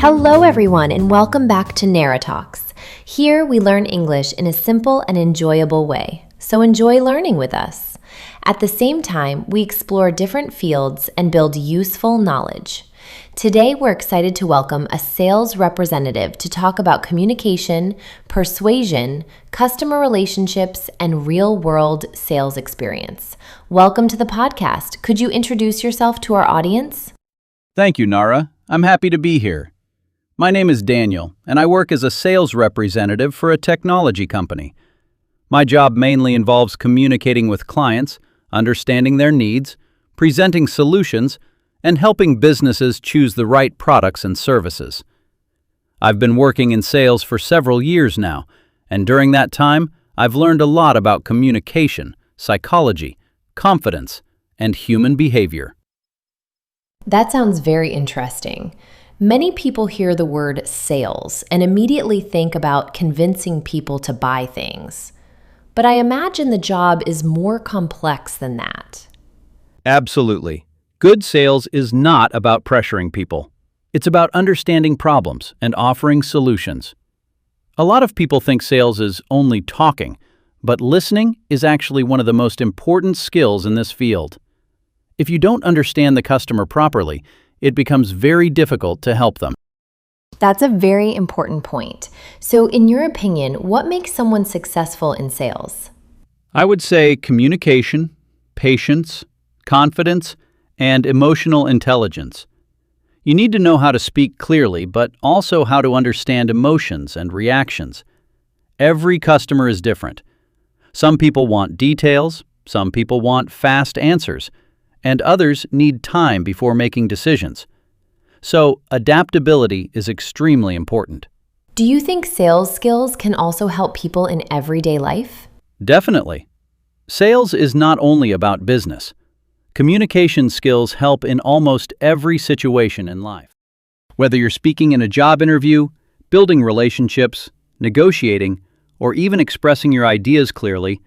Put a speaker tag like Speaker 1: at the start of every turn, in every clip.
Speaker 1: Hello everyone and welcome back to Nara Talks. Here we learn English in a simple and enjoyable way, so enjoy learning with us. At the same time, we explore different fields and build useful knowledge. Today we're excited to welcome a sales representative to talk about communication, persuasion, customer relationships, and real-world sales experience. Welcome to the podcast. Could you introduce yourself to our audience?
Speaker 2: Thank you, Nara. I'm happy to be here. My name is Daniel, and I work as a sales representative for a technology company. My job mainly involves communicating with clients, understanding their needs, presenting solutions, and helping businesses choose the right products and services. I've been working in sales for several years now, and during that time, I've learned a lot about communication, psychology, confidence, and human behavior.
Speaker 1: That sounds very interesting. Many people hear the word sales and immediately think about convincing people to buy things. But I imagine the job is more complex than that.
Speaker 2: Absolutely. Good sales is not about pressuring people. It's about understanding problems and offering solutions. A lot of people think sales is only talking, but listening is actually one of the most important skills in this field. If you don't understand the customer properly, it becomes very difficult to help them.
Speaker 1: That's a very important point. So, in your opinion, what makes someone successful in sales?
Speaker 2: I would say communication, patience, confidence, and emotional intelligence. You need to know how to speak clearly, but also how to understand emotions and reactions. Every customer is different. Some people want details, some people want fast answers, and others need time before making decisions. So, adaptability is extremely important.
Speaker 1: Do you think sales skills can also help people in everyday life?
Speaker 2: Definitely. Sales is not only about business. Communication skills help in almost every situation in life. Whether you're speaking in a job interview, building relationships, negotiating, or even expressing your ideas clearly,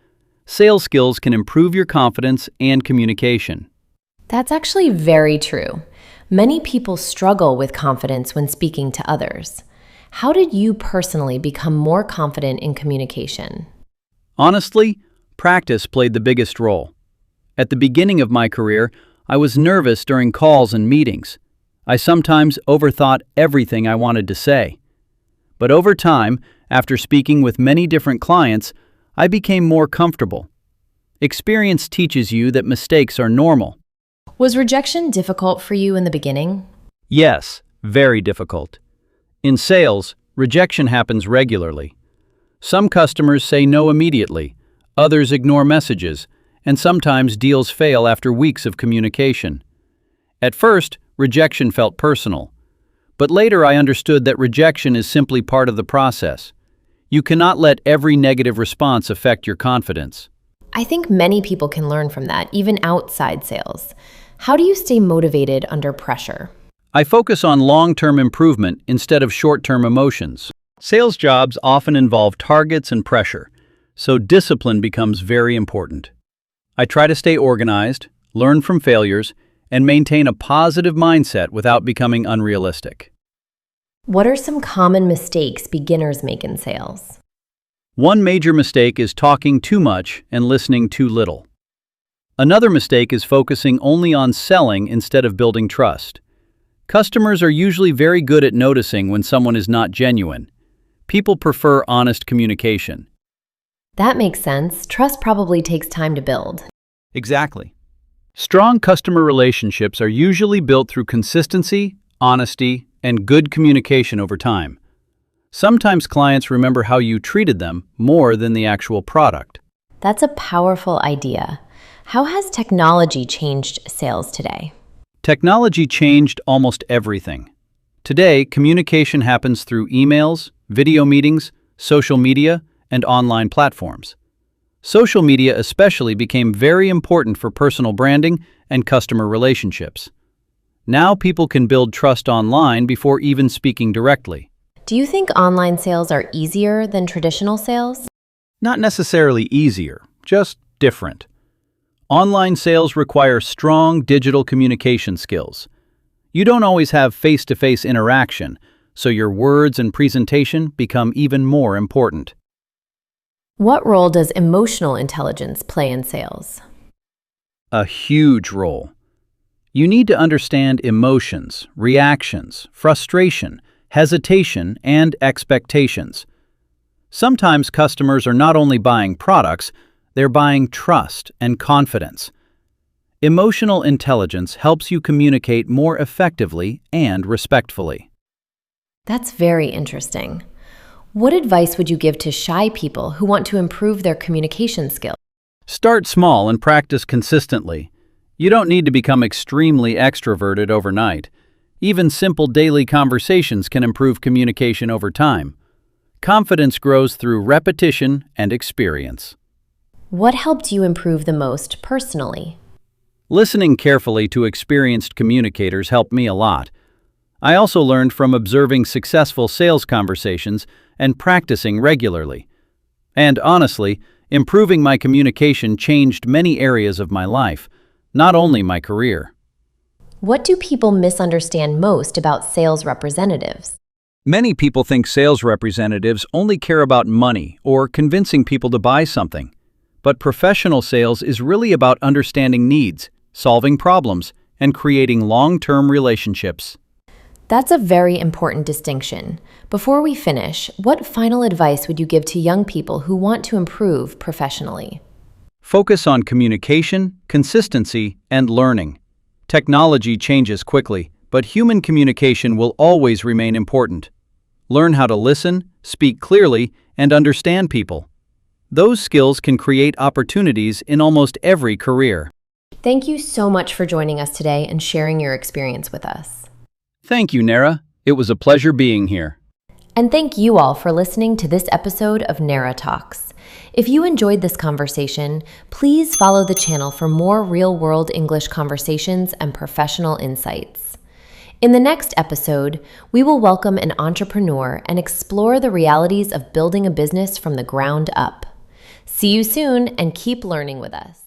Speaker 2: sales skills can improve your confidence and communication.
Speaker 1: That's actually very true. Many people struggle with confidence when speaking to others. How did you personally become more confident in communication?
Speaker 2: Honestly, practice played the biggest role. At the beginning of my career, I was nervous during calls and meetings. I sometimes overthought everything I wanted to say. But over time, after speaking with many different clients, I became more comfortable. Experience teaches you that mistakes are normal.
Speaker 1: Was rejection difficult for you in the beginning?
Speaker 2: Yes, very difficult. In sales, rejection happens regularly. Some customers say no immediately, others ignore messages, and sometimes deals fail after weeks of communication. At first, rejection felt personal, but later I understood that rejection is simply part of the process. You cannot let every negative response affect your confidence.
Speaker 1: I think many people can learn from that, even outside sales. How do you stay motivated under pressure?
Speaker 2: I focus on long-term improvement instead of short-term emotions. Sales jobs often involve targets and pressure, so discipline becomes very important. I try to stay organized, learn from failures, and maintain a positive mindset without becoming unrealistic.
Speaker 1: What are some common mistakes beginners make in sales?
Speaker 2: One major mistake is talking too much and listening too little. Another mistake is focusing only on selling instead of building trust. Customers are usually very good at noticing when someone is not genuine. People prefer honest communication.
Speaker 1: That makes sense. Trust probably takes time to build.
Speaker 2: Exactly. Strong customer relationships are usually built through consistency, honesty, and good communication over time. Sometimes clients remember how you treated them more than the actual product.
Speaker 1: That's a powerful idea. How has technology changed sales today?
Speaker 2: Technology changed almost everything. Today, communication happens through emails, video meetings, social media, and online platforms. Social media especially became very important for personal branding and customer relationships. Now people can build trust online before even speaking directly.
Speaker 1: Do you think online sales are easier than traditional sales?
Speaker 2: Not necessarily easier, just different. Online sales require strong digital communication skills. You don't always have face-to-face interaction, so your words and presentation become even more important.
Speaker 1: What role does emotional intelligence play in sales?
Speaker 2: A huge role. You need to understand emotions, reactions, frustration, hesitation, and expectations. Sometimes customers are not only buying products, they're buying trust and confidence. Emotional intelligence helps you communicate more effectively and respectfully.
Speaker 1: That's very interesting. What advice would you give to shy people who want to improve their communication skills?
Speaker 2: Start small and practice consistently. You don't need to become extremely extroverted overnight. Even simple daily conversations can improve communication over time. Confidence grows through repetition and experience.
Speaker 1: What helped you improve the most personally?
Speaker 2: Listening carefully to experienced communicators helped me a lot. I also learned from observing successful sales conversations and practicing regularly. And honestly, improving my communication changed many areas of my life, not only my career.
Speaker 1: What do people misunderstand most about sales representatives?
Speaker 2: Many people think sales representatives only care about money or convincing people to buy something. But professional sales is really about understanding needs, solving problems, and creating long-term relationships.
Speaker 1: That's a very important distinction. Before we finish, what final advice would you give to young people who want to improve professionally?
Speaker 2: Focus on communication, consistency, and learning. Technology changes quickly, but human communication will always remain important. Learn how to listen, speak clearly, and understand people. Those skills can create opportunities in almost every career.
Speaker 1: Thank you so much for joining us today and sharing your experience with us.
Speaker 2: Thank you, Nara. It was a pleasure being here.
Speaker 1: And thank you all for listening to this episode of Nara Talks. If you enjoyed this conversation, please follow the channel for more real-world English conversations and professional insights. In the next episode, we will welcome an entrepreneur and explore the realities of building a business from the ground up. See you soon and keep learning with us.